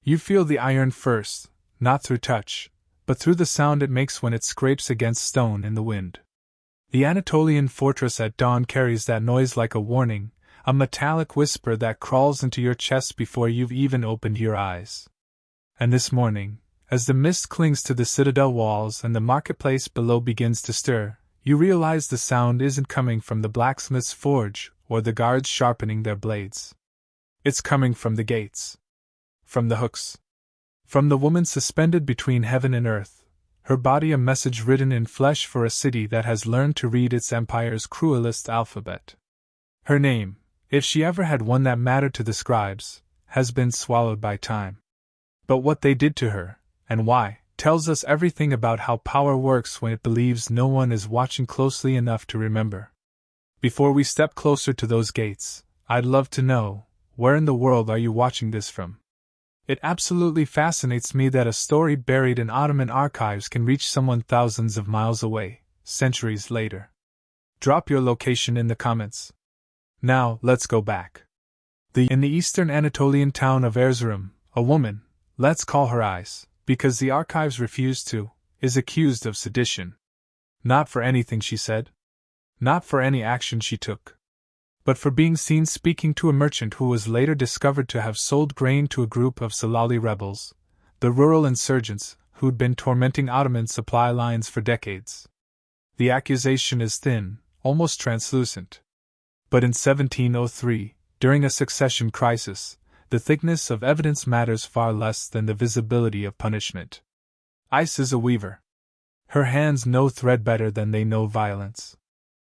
You feel the iron first, not through touch, but through the sound it makes when it scrapes against stone in the wind. The Anatolian fortress at dawn carries that noise like a warning, a metallic whisper that crawls into your chest before you've even opened your eyes. And this morning, as the mist clings to the citadel walls and the marketplace below begins to stir, you realize the sound isn't coming from the blacksmith's forge or the guards sharpening their blades. It's coming from the gates. From the hooks. From the woman suspended between heaven and earth, her body a message written in flesh for a city that has learned to read its empire's cruelest alphabet. Her name, if she ever had one that mattered to the scribes, has been swallowed by time. But what they did to her, and why, tells us everything about how power works when it believes no one is watching closely enough to remember. Before we step closer to those gates, I'd love to know, where in the world are you watching this from? It absolutely fascinates me that a story buried in Ottoman archives can reach someone thousands of miles away, centuries later. Drop your location in the comments. Now, let's go back. In the eastern Anatolian town of Erzurum, a woman, let's call her Ice, because the archives refuse to, is accused of sedition. Not for anything she said. Not for any action she took. But for being seen speaking to a merchant who was later discovered to have sold grain to a group of Salali rebels, the rural insurgents who'd been tormenting Ottoman supply lines for decades. The accusation is thin, almost translucent. But in 1703, during a succession crisis, the thickness of evidence matters far less than the visibility of punishment. Ice is a weaver. Her hands know thread better than they know violence.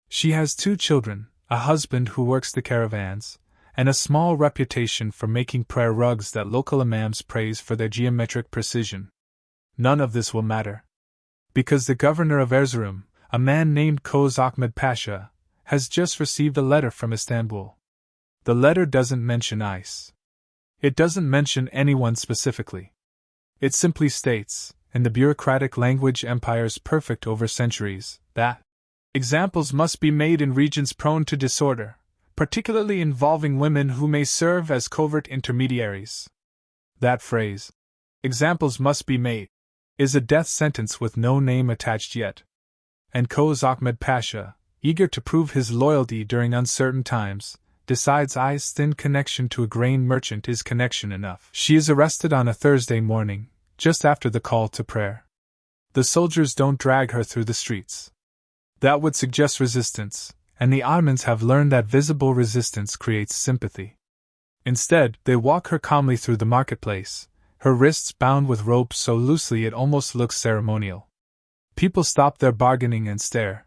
She has 2 children, a husband who works the caravans, and a small reputation for making prayer rugs that local imams praise for their geometric precision. None of this will matter. Because the governor of Erzurum, a man named Koz Ahmed Pasha, has just received a letter from Istanbul. The letter doesn't mention Ice. It doesn't mention anyone specifically. It simply states, in the bureaucratic language empires perfect over centuries, that examples must be made in regions prone to disorder, particularly involving women who may serve as covert intermediaries. That phrase, examples must be made, is a death sentence with no name attached yet. And Koz Ahmed Pasha, eager to prove his loyalty during uncertain times, decides I's thin connection to a grain merchant is connection enough. She is arrested on a Thursday morning, just after the call to prayer. The soldiers don't drag her through the streets. That would suggest resistance, and the Ottomans have learned that visible resistance creates sympathy. Instead, they walk her calmly through the marketplace, her wrists bound with ropes so loosely it almost looks ceremonial. People stop their bargaining and stare.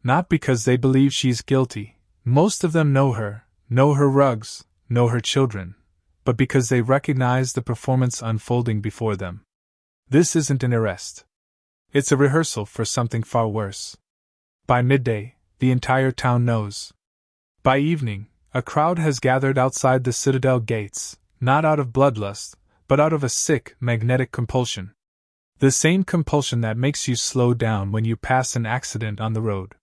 Not because they believe she's guilty, most of them know her rugs, know her children, but because they recognize the performance unfolding before them. This isn't an arrest. It's a rehearsal for something far worse. By midday, the entire town knows. By evening, a crowd has gathered outside the citadel gates, not out of bloodlust, but out of a sick, magnetic compulsion. The same compulsion that makes you slow down when you pass an accident on the road.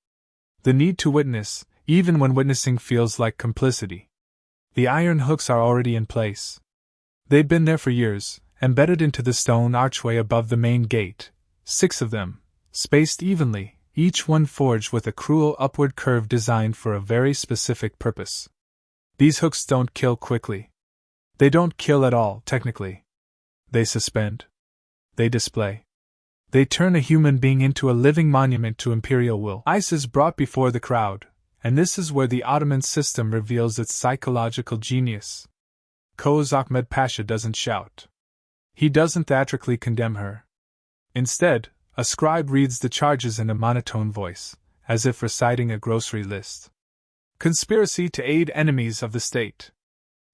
The need to witness, even when witnessing feels like complicity. The iron hooks are already in place. They've been there for years, embedded into the stone archway above the main gate, 6 of them, spaced evenly, each one forged with a cruel upward curve designed for a very specific purpose. These hooks don't kill quickly. They don't kill at all, technically. They suspend. They display. They turn a human being into a living monument to imperial will. Ice is brought before the crowd, and this is where the Ottoman system reveals its psychological genius. Koz Ahmed Pasha doesn't shout. He doesn't theatrically condemn her. Instead, a scribe reads the charges in a monotone voice, as if reciting a grocery list. Conspiracy to aid enemies of the state.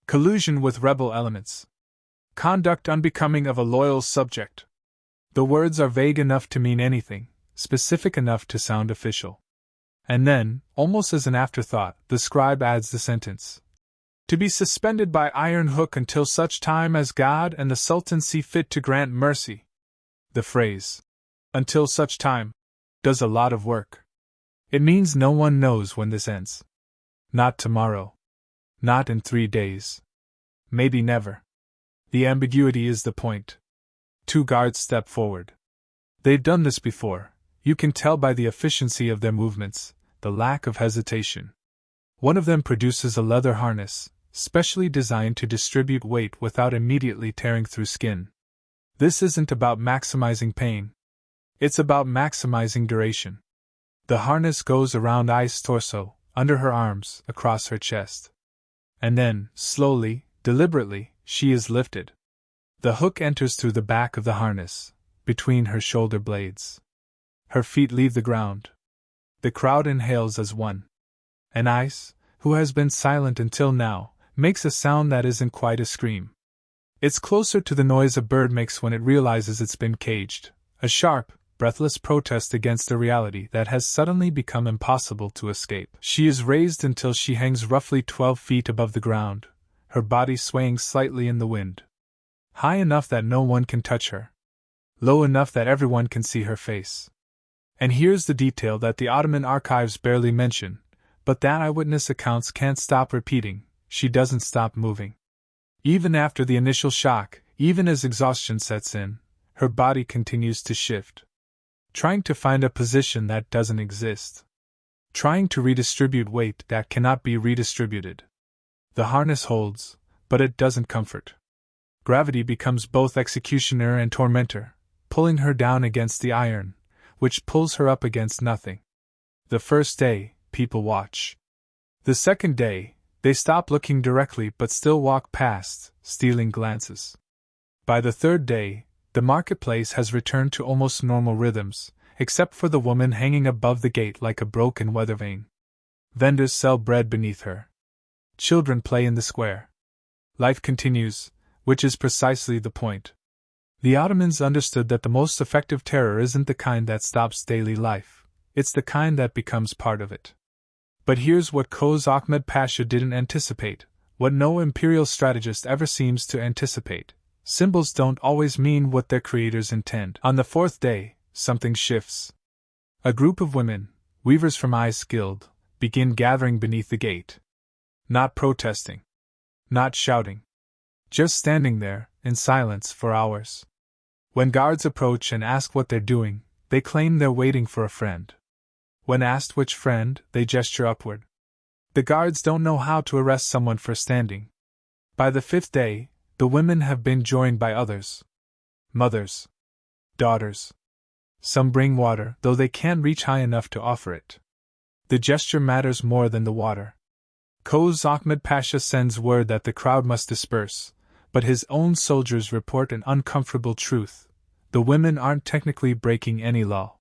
Collusion with rebel elements. Conduct unbecoming of a loyal subject. The words are vague enough to mean anything, specific enough to sound official. And then, almost as an afterthought, the scribe adds the sentence. To be suspended by iron hook until such time as God and the Sultan see fit to grant mercy. The phrase, until such time, does a lot of work. It means no one knows when this ends. Not tomorrow. Not in 3 days. Maybe never. The ambiguity is the point. Two guards step forward. They've done this before. You can tell by the efficiency of their movements, the lack of hesitation. One of them produces a leather harness, specially designed to distribute weight without immediately tearing through skin. This isn't about maximizing pain. It's about maximizing duration. The harness goes around I's torso, under her arms, across her chest. And then, slowly, deliberately, she is lifted. The hook enters through the back of the harness, between her shoulder blades. Her feet leave the ground. The crowd inhales as one. And Ice, who has been silent until now, makes a sound that isn't quite a scream. It's closer to the noise a bird makes when it realizes it's been caged, a sharp, breathless protest against a reality that has suddenly become impossible to escape. She is raised until she hangs roughly 12 feet above the ground, her body swaying slightly in the wind. High enough that no one can touch her. Low enough that everyone can see her face. And here's the detail that the Ottoman archives barely mention, but that eyewitness accounts can't stop repeating: she doesn't stop moving. Even after the initial shock, even as exhaustion sets in, her body continues to shift. Trying to find a position that doesn't exist. Trying to redistribute weight that cannot be redistributed. The harness holds, but it doesn't comfort. Gravity becomes both executioner and tormentor, pulling her down against the iron, which pulls her up against nothing. The first day, people watch. The second day, they stop looking directly but still walk past, stealing glances. By the third day, the marketplace has returned to almost normal rhythms, except for the woman hanging above the gate like a broken weather vane. Vendors sell bread beneath her. Children play in the square. Life continues, which is precisely the point. The Ottomans understood that the most effective terror isn't the kind that stops daily life, it's the kind that becomes part of it. But here's what Koz Ahmed Pasha didn't anticipate, what no imperial strategist ever seems to anticipate. Symbols don't always mean what their creators intend. On the fourth day, something shifts. A group of women, weavers from I's guild, begin gathering beneath the gate. Not protesting. Not shouting. Just standing there, in silence for hours. When guards approach and ask what they're doing, they claim they're waiting for a friend. When asked which friend, they gesture upward. The guards don't know how to arrest someone for standing. By the fifth day, the women have been joined by others. Mothers. Daughters. Some bring water, though they can't reach high enough to offer it. The gesture matters more than the water. Koz Ahmed Pasha sends word that the crowd must disperse, but his own soldiers report an uncomfortable truth: the women aren't technically breaking any law.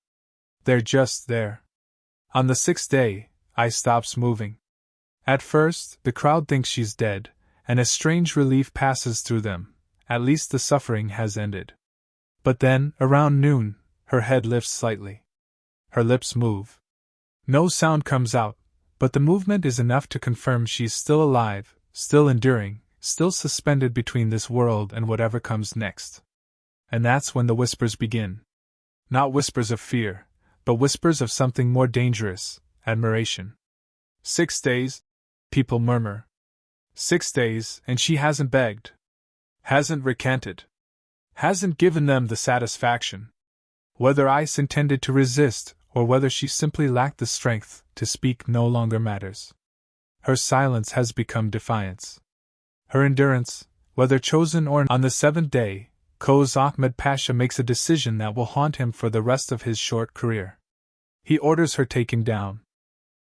They're just there. On the sixth day, I stops moving. At first, the crowd thinks she's dead, and a strange relief passes through them. At least the suffering has ended. But then, around noon, her head lifts slightly. Her lips move. No sound comes out, but the movement is enough to confirm she's still alive, still enduring, still suspended between this world and whatever comes next. And that's when the whispers begin. Not whispers of fear, but whispers of something more dangerous: admiration. 6 days? People murmur. 6 days, and she hasn't begged. Hasn't recanted. Hasn't given them the satisfaction. Whether Ice intended to resist, or whether she simply lacked the strength to speak, no longer matters. Her silence has become defiance. Her endurance, whether chosen or not. On the seventh day, Koz Ahmed Pasha makes a decision that will haunt him for the rest of his short career. He orders her taken down.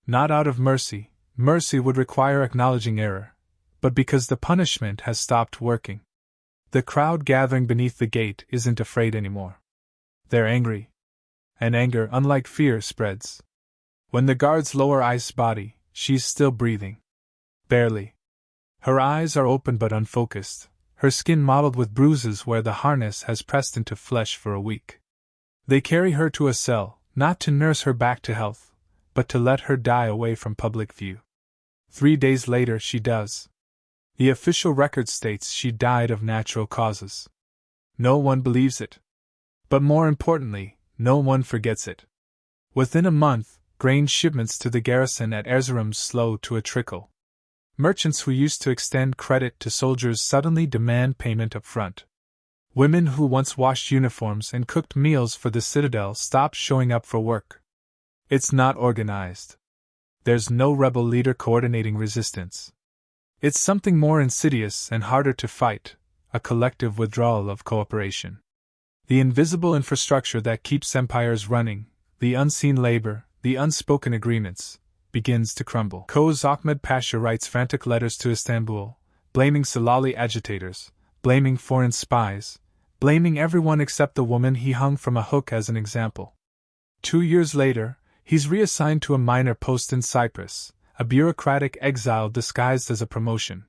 Not out of mercy, mercy would require acknowledging error, but because the punishment has stopped working. The crowd gathering beneath the gate isn't afraid anymore. They're angry. And anger, unlike fear, spreads. When the guards lower Ice's body, she's still breathing. Barely. Her eyes are open but unfocused, her skin mottled with bruises where the harness has pressed into flesh for a week. They carry her to a cell, not to nurse her back to health, but to let her die away from public view. 3 days later she does. The official record states she died of natural causes. No one believes it. But more importantly, no one forgets it. Within a month, grain shipments to the garrison at Erzurum slow to a trickle. Merchants who used to extend credit to soldiers suddenly demand payment up front. Women who once washed uniforms and cooked meals for the citadel stopped showing up for work. It's not organized. There's no rebel leader coordinating resistance. It's something more insidious and harder to fight, a collective withdrawal of cooperation. The invisible infrastructure that keeps empires running, the unseen labor, the unspoken agreements, begins to crumble. Koz Ahmed Pasha writes frantic letters to Istanbul, blaming Salali agitators, blaming foreign spies, blaming everyone except the woman he hung from a hook as an example. 2 years later, he's reassigned to a minor post in Cyprus, a bureaucratic exile disguised as a promotion.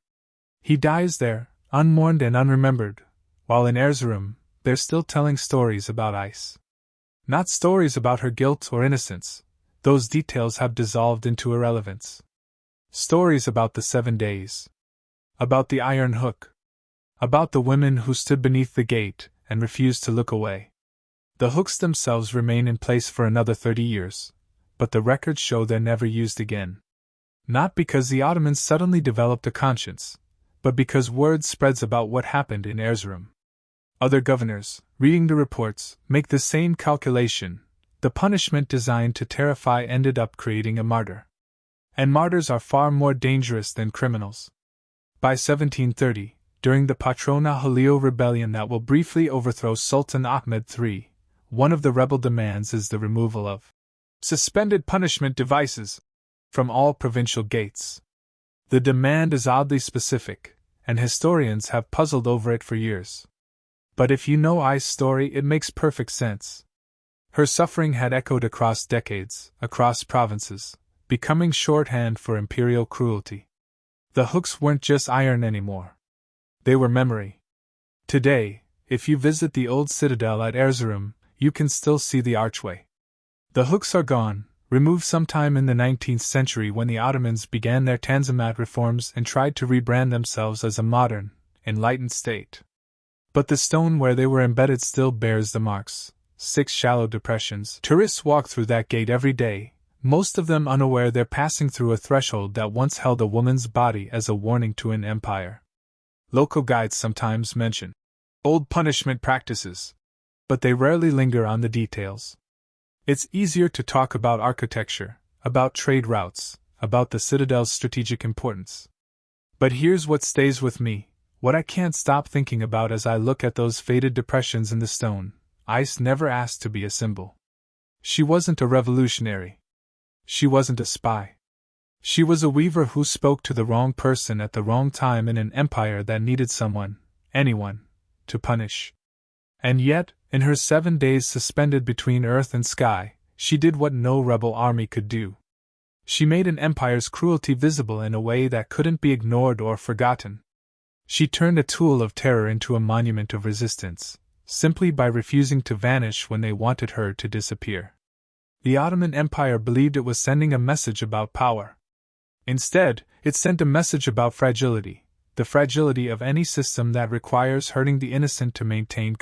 He dies there, unmourned and unremembered, while in Erzurum, they're still telling stories about Ice. Not stories about her guilt or innocence, those details have dissolved into irrelevance. Stories about the 7 days. About the iron hook. About the women who stood beneath the gate and refused to look away. The hooks themselves remain in place for another 30 years, but the records show they're never used again. Not because the Ottomans suddenly developed a conscience, but because word spreads about what happened in Erzurum. Other governors, reading the reports, make the same calculation. The punishment designed to terrify ended up creating a martyr. And martyrs are far more dangerous than criminals. By 1730, during the Patrona Halil rebellion that will briefly overthrow Sultan Ahmed III, one of the rebel demands is the removal of suspended punishment devices from all provincial gates. The demand is oddly specific, and historians have puzzled over it for years. But if you know Ai's story, it makes perfect sense. Her suffering had echoed across decades, across provinces, becoming shorthand for imperial cruelty. The hooks weren't just iron anymore. They were memory. Today, if you visit the old citadel at Erzurum, you can still see the archway. The hooks are gone, removed sometime in the 19th century when the Ottomans began their Tanzimat reforms and tried to rebrand themselves as a modern, enlightened state. But the stone where they were embedded still bears the marks. 6 shallow depressions. Tourists walk through that gate every day, most of them unaware they're passing through a threshold that once held a woman's body as a warning to an empire. Local guides sometimes mention old punishment practices, but they rarely linger on the details. It's easier to talk about architecture, about trade routes, about the citadel's strategic importance. But here's what stays with me, what I can't stop thinking about as I look at those faded depressions in the stone. Ice never asked to be a symbol. She wasn't a revolutionary. She wasn't a spy. She was a weaver who spoke to the wrong person at the wrong time in an empire that needed someone, anyone, to punish. And yet, in her 7 days suspended between earth and sky, she did what no rebel army could do. She made an empire's cruelty visible in a way that couldn't be ignored or forgotten. She turned a tool of terror into a monument of resistance, simply by refusing to vanish when they wanted her to disappear. The Ottoman Empire believed it was sending a message about power. Instead, it sent a message about fragility, the fragility of any system that requires hurting the innocent to maintain